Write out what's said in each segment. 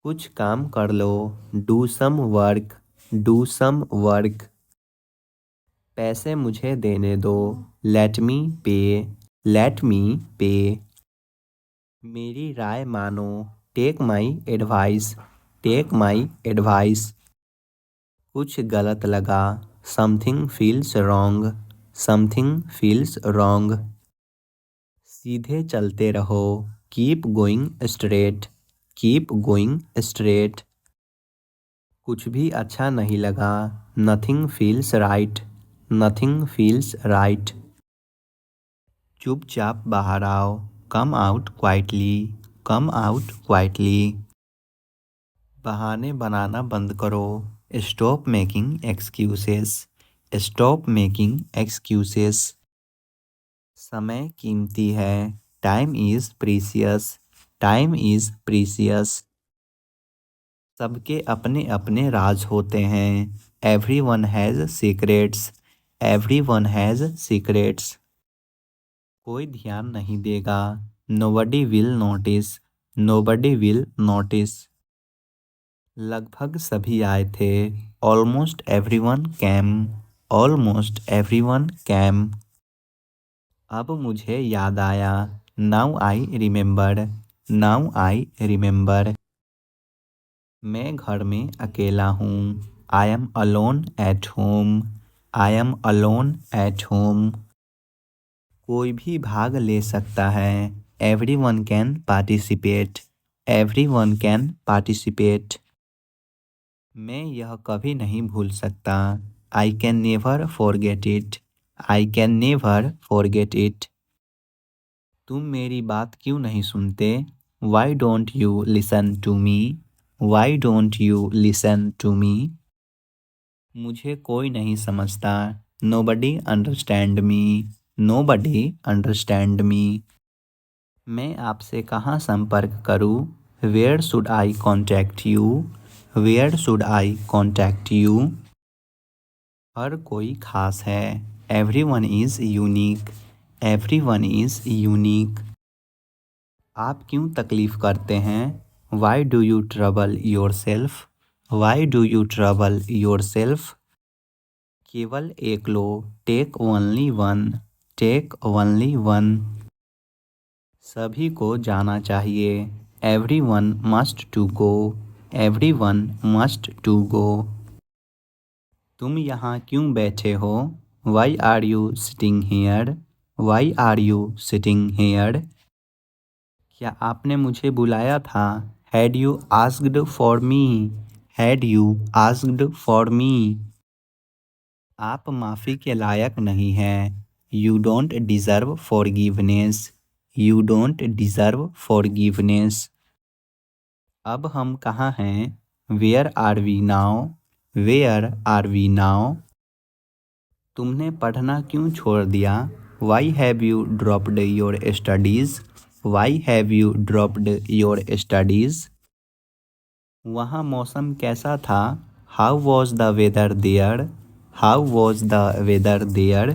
कुछ काम कर लो। Do some work. Do some work. पैसे मुझे देने दो। लेट मी पे। लेट मी पे। मेरी राय मानो। Take my advice. Take my advice. कुछ गलत लगा। Something feels wrong. Something feels wrong. सीधे चलते रहो। Keep going straight. Keep going straight. कुछ भी अच्छा नहीं लगा। Nothing feels right. Nothing feels right. चुपचाप बाहर आओ। Come out quietly. Come out quietly. बहाने बनाना बंद करो। Stop making excuses. Stop making excuses. समय कीमती है। Time is precious. Time is precious. सबके अपने अपने राज होते हैं। Everyone has secrets. Everyone has secrets. कोई ध्यान नहीं देगा। Nobody will notice. Nobody will notice. लगभग सभी आए थे। Almost everyone came. Almost everyone came. अब मुझे याद आया। Now I remember. Now I remember. मैं घर में अकेला हूँ। I am alone at home. I am alone at home. कोई भी भाग ले सकता है। Everyone can participate. Everyone can participate. मैं यह कभी नहीं भूल सकता। I can never forget it. I can never forget it. तुम मेरी बात क्यों नहीं सुनते? Why don't you listen to me? Why don't you listen to me? मुझे कोई नहीं समझता। Nobody understand me. Nobody understand me. मैं आपसे कहाँ संपर्क करूँ? Where should I contact you? Where should I contact you? हर कोई खास है। Everyone is unique. Everyone is unique. आप क्यों तकलीफ़ करते हैं? Y do you trouble yourself? Why do you trouble yourself? केवल एक लो। Take only one. Take only one. सभी को जाना चाहिए। Everyone must to go. Everyone must to go. तुम यहाँ क्यों बैठे हो? Why are you sitting here? Why are you sitting here? क्या आपने मुझे बुलाया था? Had you asked for me? Had you asked for me? आप माफ़ी के लायक नहीं हैं। You don't deserve forgiveness. You don't deserve forgiveness. अब हम कहाँ हैं? Where are we now? Where are we now? तुमने पढ़ना क्यों छोड़ दिया? Why have you dropped your studies? Why have you dropped your studies? वहाँ मौसम कैसा था? How was the weather there? How was the weather there?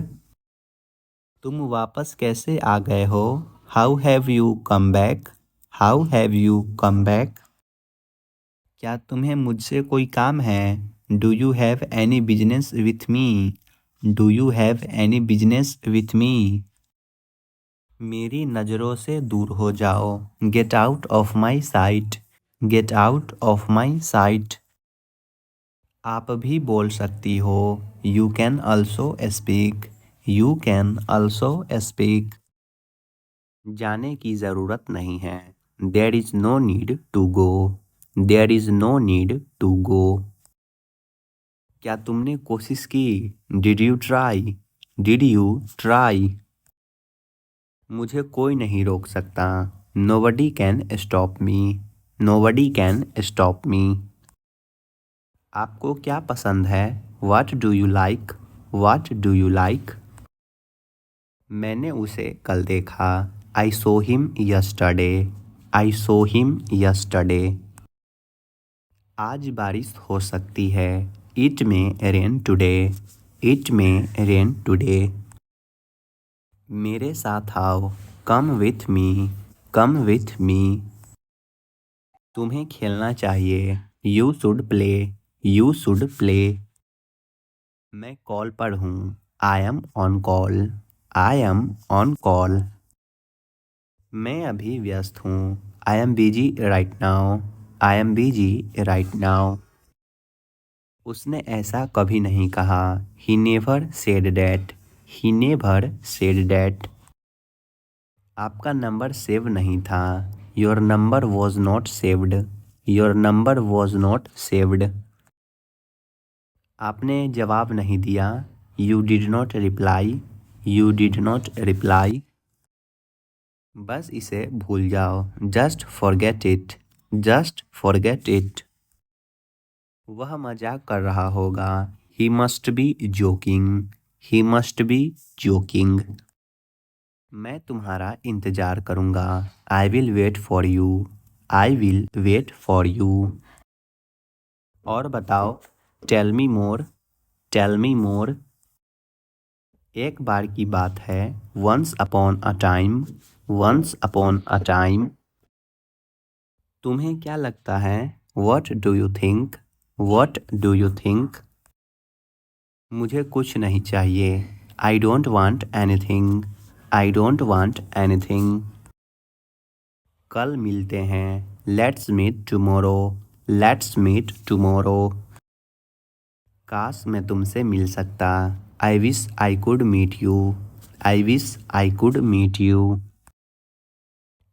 तुम वापस कैसे आ गए हो? How have you come back? How have you come back? क्या तुम्हें मुझसे कोई काम है? Do you have any business with me? Do you have any business with me? मेरी नज़रों से दूर हो जाओ। Get out of my sight. Get out of my sight. आप भी बोल सकती हो। You can also speak. You can also speak. जाने की ज़रूरत नहीं है। There is no need to go. There is no need to go. क्या तुमने कोशिश की? Did you try? Did you try? मुझे कोई नहीं रोक सकता। Nobody can stop me. Nobody can stop me. आपको क्या पसंद है? What do you like? What do you like? मैंने उसे कल देखा। आई सो हिम यस्टरडे। आई सो हिम यस्टरडे। आज बारिश हो सकती है। इट में रेन टुडे। इट में रेन टुडे। मेरे साथ आओ। Come with me. Come with me. तुम्हें खेलना चाहिए। You should play. You should play. मैं कॉल पर हूँ। I M on call. I am on call. मैं अभी व्यस्त हूँ। I am busy right now. I am busy right now. उसने ऐसा कभी नहीं कहा। He never said that. He never said that. आपका नंबर सेव नहीं था। Your number was not saved. Your number was not saved. आपने जवाब नहीं दिया। You did not reply. You did not reply. बस इसे भूल जाओ। Just forget it. Just forget it. वह मजाक कर रहा होगा। He must be joking. He must be joking. मैं तुम्हारा इंतज़ार करूँगा। I will wait for you. I will wait for you. और बताओ। Tell me more. Tell me more. एक बार की बात है। Once upon a time. Once upon a time. तुम्हें क्या लगता है? What do you think? What do you think? मुझे कुछ नहीं चाहिए। आई don't want anything. I don't want anything. कल मिलते हैं। Let's meet tomorrow. Let's meet tomorrow. काश मैं तुमसे मिल सकता। I wish I could meet you. I wish I could meet you.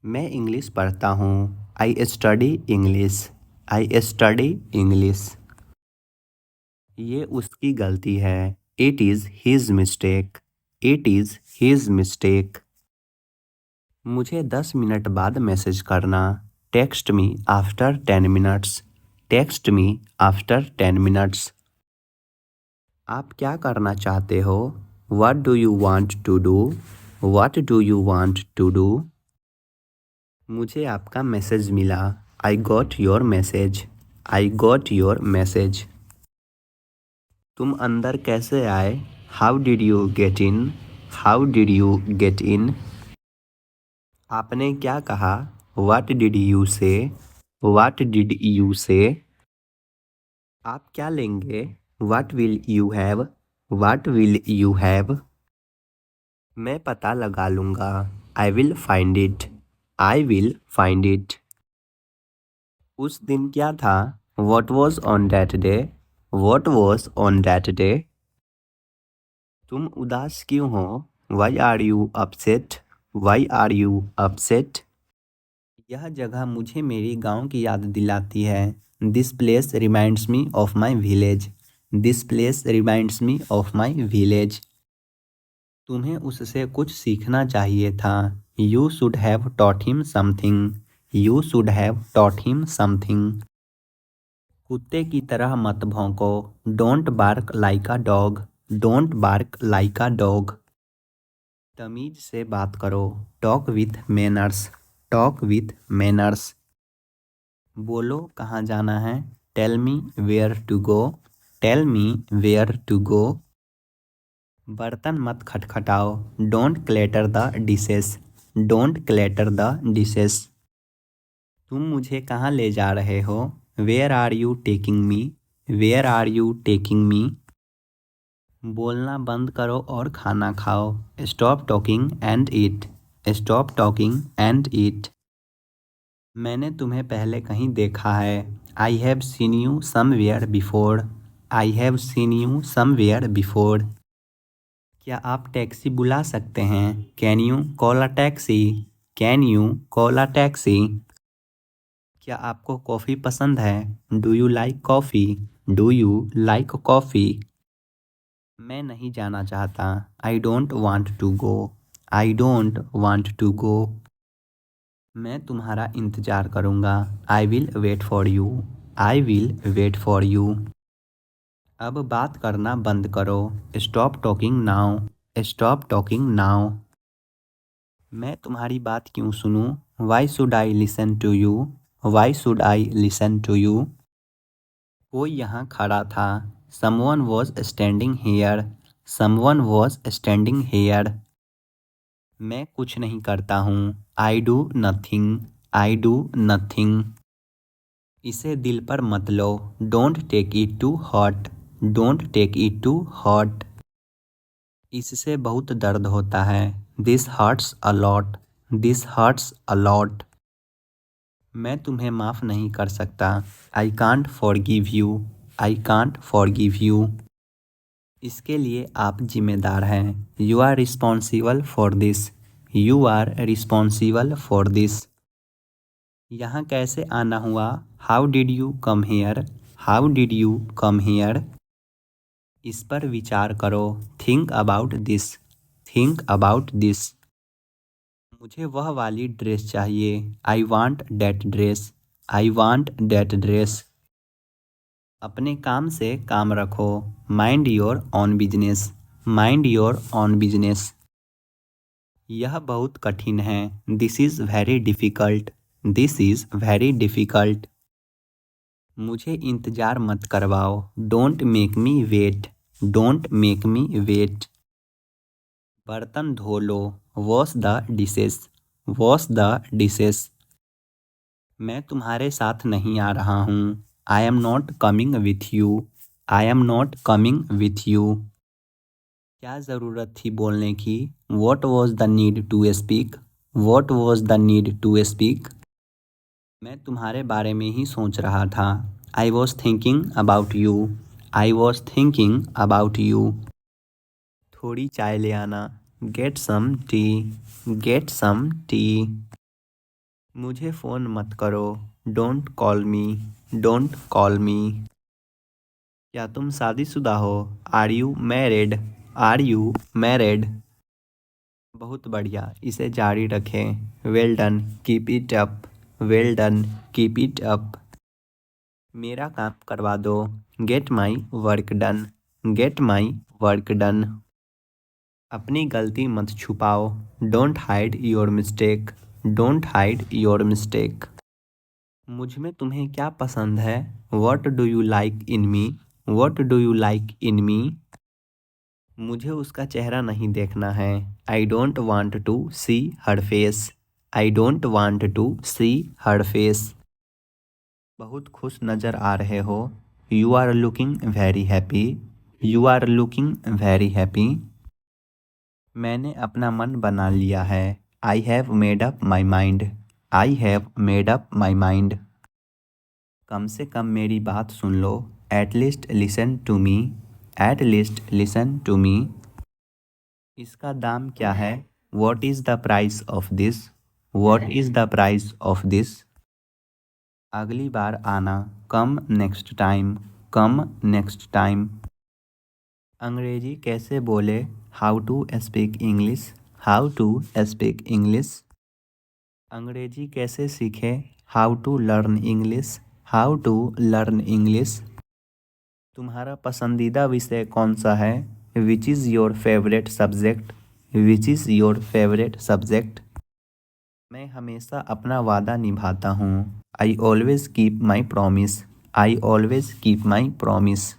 मैं इंग्लिश पढ़ता हूँ। I study English. I study English. ये उसकी गलती है। It is his mistake. It is his mistake. मुझे 10 मिनट बाद मैसेज करना। Text me after 10 minutes. Text me after 10 minutes. आप क्या करना चाहते हो? What do you want to do? What do you want to do? मुझे आपका मैसेज मिला। I got your message. I got your message. तुम अंदर कैसे आए? How did you get in? How did you get in? आपने क्या कहा? What did you say? What did you say? आप क्या लेंगे? What will you have? What will you have? मैं पता लगा लूँगा। I will find it. I will find it. उस दिन क्या था? What was on that day? What was on that day? तुम उदास क्यों हो? Why are you upset? Why are you upset? यह जगह मुझे मेरी गांव की याद दिलाती है। This place reminds me of my village. This place reminds me of my village. तुम्हें उससे कुछ सीखना चाहिए था। You should have taught him something. You should have taught him something. कुत्ते की तरह मत भौंको। Don't bark like a dog. Don't bark like a dog. तमीज से बात करो। Talk with manners. Talk with manners. बोलो कहाँ जाना है? Tell me where to go. Tell me where to go. बर्तन मत खटखटाओ। Don't clatter the dishes. Don't clatter the dishes. तुम मुझे कहाँ ले जा रहे हो? Where are you taking me? Where are you taking me? बोलना बंद करो और खाना खाओ। Stop talking and eat. Stop talking and eat. मैंने तुम्हें पहले कहीं देखा है। I have seen you somewhere before. I have seen you somewhere before. क्या आप टैक्सी बुला सकते हैं? Can you call a taxi? Can you call a taxi? क्या आपको कॉफ़ी पसंद है? Do you like coffee? Do you like coffee? मैं नहीं जाना चाहता। I don't want to go. I don't want to go. मैं तुम्हारा इंतज़ार करूँगा। I will wait for you. I will wait for you. अब बात करना बंद करो। Stop talking now. Stop talking now. मैं तुम्हारी बात क्यों सुनूं? Why should I listen to you? Why should I listen to you? कोई यहाँ खड़ा था। Someone was standing here. Someone was standing here. मैं कुछ नहीं करता हूँ। I do nothing. I do nothing. इसे दिल पर मत लो, don't take it to heart, don't take it to heart. इससे बहुत दर्द होता है, this hurts a lot, this hurts a lot. मैं तुम्हें माफ़ नहीं कर सकता, I can't forgive you, I can't forgive you. इसके लिए आप जिम्मेदार हैं, you are responsible for this, you are responsible for this. यहाँ कैसे आना हुआ, how did you come here, how did you come here. इस पर विचार करो, think about this, think about this. मुझे वह वाली ड्रेस चाहिए, I want that dress, I want that dress. अपने काम से काम रखो, mind your own business, mind your own business. यह बहुत कठिन है, this is very difficult, this is very difficult. मुझे इंतज़ार मत करवाओ, don't make me wait, don't make me wait. बर्तन धो लो, wash the dishes, wash the dishes. मैं तुम्हारे साथ नहीं आ रहा हूँ, I am not coming with you, I am not coming with you. क्या ज़रूरत थी बोलने की, what was the need to speak, what was the need to speak. मैं तुम्हारे बारे में ही सोच रहा था, I was thinking about you, I was thinking about you. थोड़ी चाय ले आना, get some tea, get some tea. मुझे फ़ोन मत करो, don't call me, don't call me. क्या तुम शादीशुदा हो, are you married, are you married. बहुत बढ़िया, इसे जारी रखें, well done, keep it up, well done, keep it up. मेरा काम करवा दो, get my work done, get my work done. अपनी गलती मत छुपाओ, don't hide your mistake, don't hide your mistake. मुझ में तुम्हें क्या पसंद है, what do you like in me, what do you like in me. मुझे उसका चेहरा नहीं देखना है, I don't want to see her face, I don't want to see her face. बहुत खुश नज़र आ रहे हो, you are looking very happy, you are looking very happy. मैंने अपना मन बना लिया है, I have made up my mind, I have made up my mind. कम से कम मेरी बात सुन लो, at least listen to me, at least listen to me. इसका दाम क्या है, what is the price of this, what is the price of this. अगली बार आना, come next time, come next time. Angrezi कैसे बोले, how to speak English, how to speak English. Angrezi कैसे सीखे, how to learn English, how to learn English. तुम्हारा पसंदीदा विषय कौन सा है, which is your favourite subject, which is your favourite subject. मैं हमेशा अपना वादा निभाता हूँ, I always keep my promise, I always keep my promise.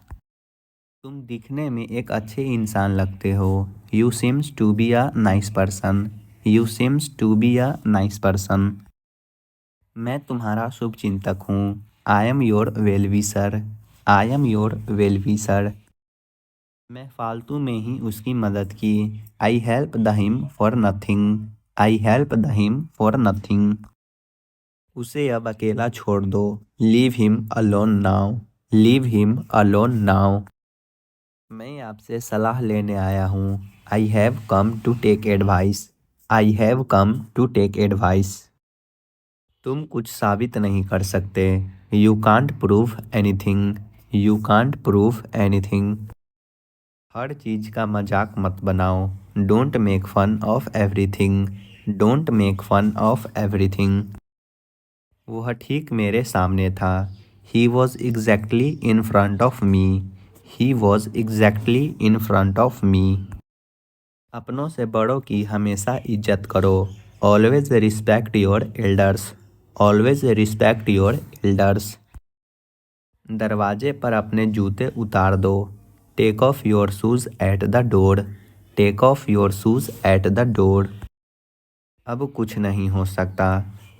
तुम दिखने में एक अच्छे इंसान लगते हो, you seems to be a nice person, you seems to be a nice person. मैं तुम्हारा शुभचिंतक हूँ, I am your well wisher, I am your well wisher. मैं फालतू में ही उसकी मदद की, I help the him for nothing, I help the him for nothing. उसे अब अकेला छोड़ दो, leave him alone now, leave him alone now. मैं आपसे सलाह लेने आया हूँ, I have come to take advice, I have come to take advice. तुम कुछ साबित नहीं कर सकते, you can't prove anything, you can't prove anything. हर चीज़ का मजाक मत बनाओ, don't make fun of everything, don't make fun of everything. वह ठीक मेरे सामने था, he was exactly in front of me, he was exactly in front of me. अपनों से बड़ों की हमेशा इज्जत करो, always respect your elders, always respect your elders. दरवाजे पर अपने जूते उतार दो, take off your shoes at the door, take off your shoes at the door. अब कुछ नहीं हो सकता,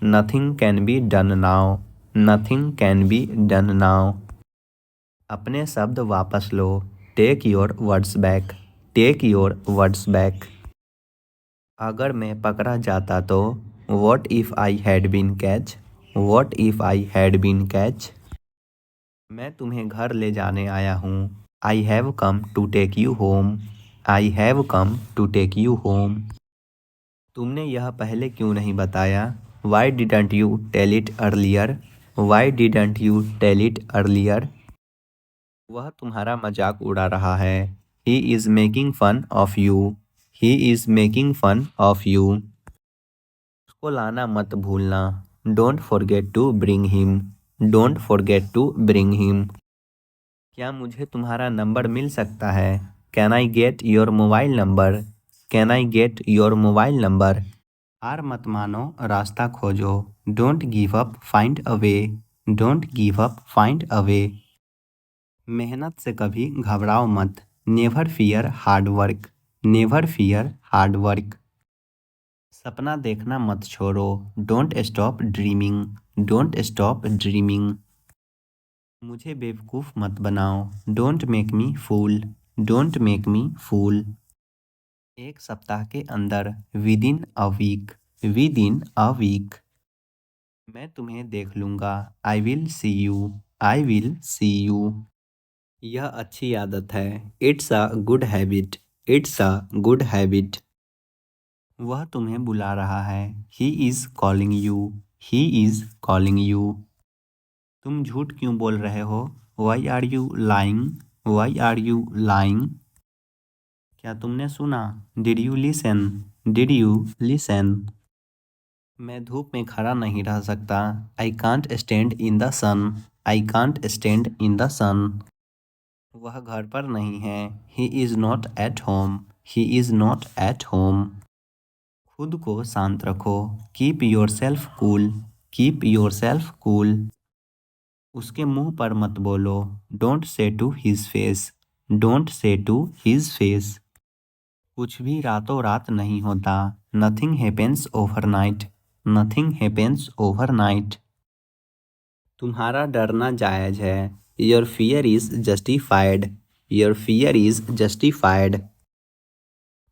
nothing can be done now, nothing can be done now. अपने शब्द वापस लो। Take your words back. Take your words back. अगर मैं पकड़ा जाता तो what if I had been catch. What if I had been catch. मैं तुम्हें घर ले जाने आया हूँ। I have come to take you home. I have come to take you home. तुमने यह पहले क्यों नहीं बताया। Why didn't you tell it earlier. Why didn't you tell it earlier. वह तुम्हारा मजाक उड़ा रहा है। He is making fun of you. He is making fun of you. उसको लाना मत भूलना। Don't forget to bring him. Don't forget to bring him. क्या मुझे तुम्हारा नंबर मिल सकता है। Can I get your mobile number. Can I get your mobile number. हार मत मानो, रास्ता खोजो। Don't give up, find a way. Don't give up, find a way. मेहनत से कभी घबराओ मत। Never fear hard work. Never fear hard work. सपना देखना मत छोड़ो। Don't stop dreaming. Don't stop dreaming. मुझे बेवकूफ़ मत बनाओ। Don't make me fool. Don't make me fool. एक सप्ताह के अंदर। Within a week. Within a week. मैं तुम्हें देख लूँगा। I will see you. I will see you. यह अच्छी आदत है। It's a good habit. It's a good habit. वह तुम्हें बुला रहा है। He is calling you. He is calling you. तुम झूठ क्यों बोल रहे हो। Why are you lying. Why are you lying. क्या तुमने सुना। Did you listen. Did you listen. मैं धूप में खड़ा नहीं रह सकता। I can't stand in the sun. I can't stand in the sun. वह घर पर नहीं है। He is not at home. He is not at home. खुद को शांत रखो। Keep your self cool. Keep your self cool. उसके मुंह पर मत बोलो। Don't say to his face. Don't say to his face. कुछ भी रातों रात नहीं होता। Nothing happens overnight. Nothing happens overnight. तुम्हारा डरना जायज़ है। Your fear is justified. Your fear is justified.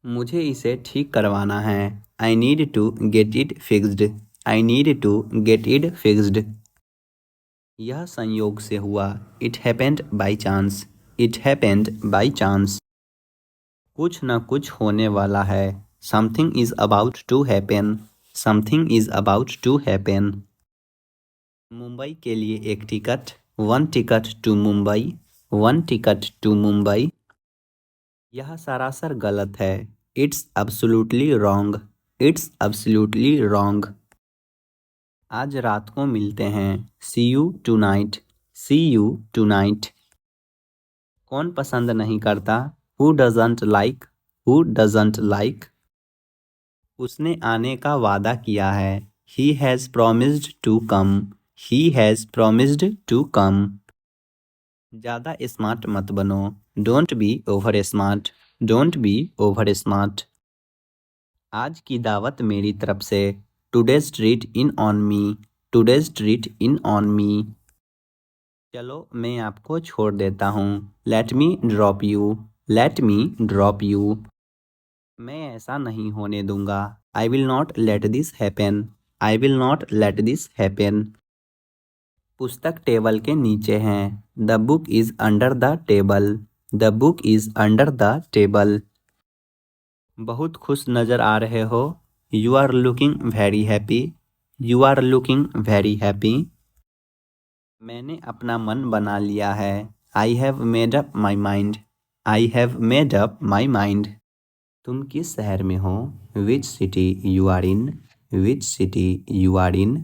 मुझे इसे ठीक करवाना है। आई need to get it fixed. I need to get it fixed. यह संयोग से हुआ। It happened by chance. It happened by chance. कुछ न कुछ होने वाला है। Something is about to happen. Something is about to happen. Mumbai के लिए एक ticket. One ticket to Mumbai. One ticket to Mumbai. यह सरासर गलत है। It's absolutely wrong. It's absolutely wrong. आज रात को मिलते हैं। See you tonight. C you tonight. कौन पसंद नहीं करता। Who doesn't like. Who doesn't like. उसने आने का वादा किया है। He has promised to come. He has promised to come. ज़्यादा स्मार्ट मत बनो। Don't be over smart. Don't be over smart. आज की दावत मेरी तरफ से। Today's treat is on me. Today's treat is on me. चलो मैं आपको छोड़ देता हूँ। Let me drop you. Let me drop you. मैं ऐसा नहीं होने दूंगा। I will not let this happen. I will not let this happen. पुस्तक टेबल के नीचे हैं। The book is under the table. The book is under the table. बहुत खुश नज़र आ रहे हो। You are looking very happy. You are looking very happy. मैंने अपना मन बना लिया है। I have made up my mind. I have made up my mind. तुम किस शहर में हो। Which city you are in. Which city you are in.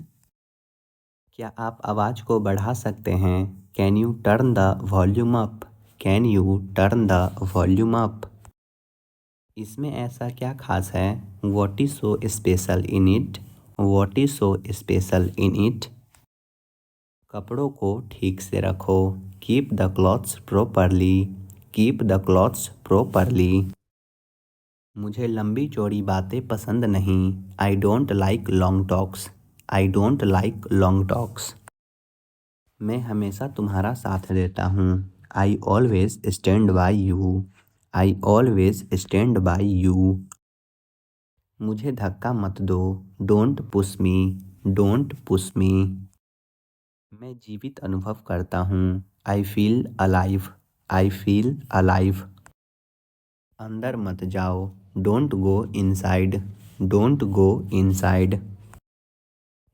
क्या आप आवाज़ को बढ़ा सकते हैं। Can you turn the volume up. Can you turn the volume up. इसमें ऐसा क्या खास है। What is so special in it. What is so special in it. कपड़ों को ठीक से रखो। Keep the clothes properly. Keep the clothes properly. मुझे लंबी चौड़ी बातें पसंद नहीं। I don't like long talks. I don't like long talks. मैं हमेशा तुम्हारा साथ देता हूँ। I always stand by you. I always stand by you. मुझे धक्का मत दो। Don't push me. Don't push me. मैं जीवित अनुभव करता हूँ। I feel alive. I feel alive. अंदर मत जाओ। Don't go inside. Don't go inside.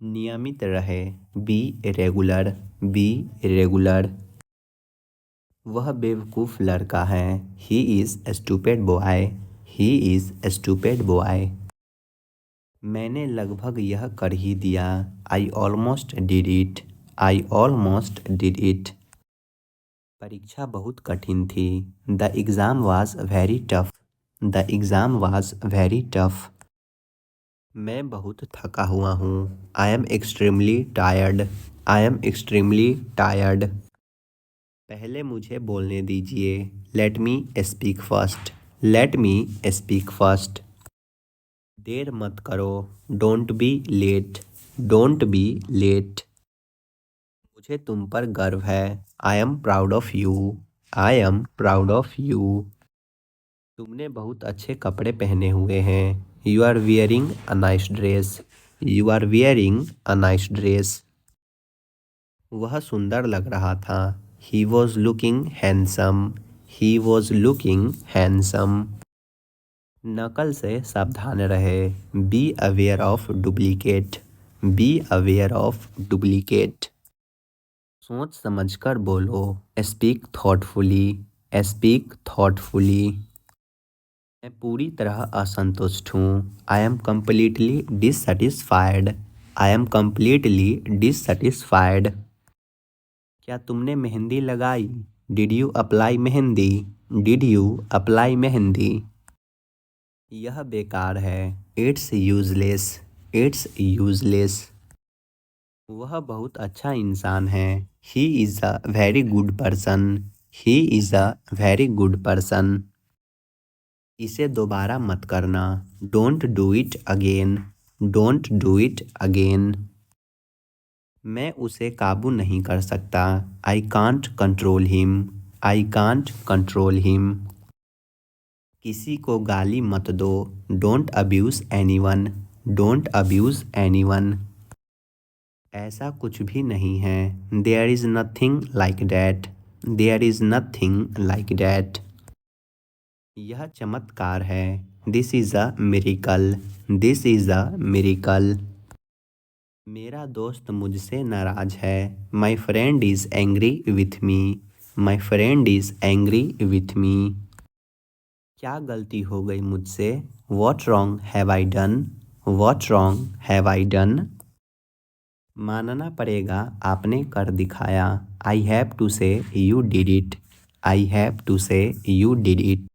नियमित रहे। Be regular. Be regular. वह बेवकूफ़ लड़का है। He is stupid boy. He is stupid boy. मैंने लगभग यह कर ही दिया। I almost did it. I almost did it. परीक्षा बहुत कठिन थी। The exam was very tough. The exam was very tough. मैं बहुत थका हुआ हूँ। I am extremely tired. I am extremely tired. पहले मुझे बोलने दीजिए। Let me speak first. Let me speak first. देर मत करो। Don't be late. Don't be late. मुझे तुम पर गर्व है। आई am proud of you. I am proud of you. तुमने बहुत अच्छे कपड़े पहने हुए हैं। You are wearing a nice dress. You are wearing a nice dress. वह सुंदर लग रहा था। He was looking handsome. He was looking handsome. नकल से सावधान रहे। Be aware of duplicate. Be aware of duplicate. सोच समझकर बोलो। Speak thoughtfully. Speak thoughtfully. मैं पूरी तरह असंतुष्ट हूँ। I am completely dissatisfied. I am completely dissatisfied. क्या तुमने मेहंदी लगाई? Did you apply mehndi? Did you apply mehndi? यह बेकार है। It's useless. It's useless. वह बहुत अच्छा इंसान है। He is a very good person. He is a very good person. इसे दोबारा मत करना। Don't do it again. Don't do it again. मैं उसे काबू नहीं कर सकता। I can't control him. I can't control him. किसी को गाली मत दो। Don't abuse anyone. Don't abuse anyone. ऐसा कुछ भी नहीं है। There is nothing like that. There is nothing like that. यह चमत्कार है। This is a miracle. This is a miracle. मेरा दोस्त मुझसे नाराज है। My friend is angry with me. My friend is angry with me. क्या गलती हो गई मुझसे? What wrong have I done? What wrong have I done? मानना पड़ेगा, आपने कर दिखाया। आई have to say you did it. I have to say you did it.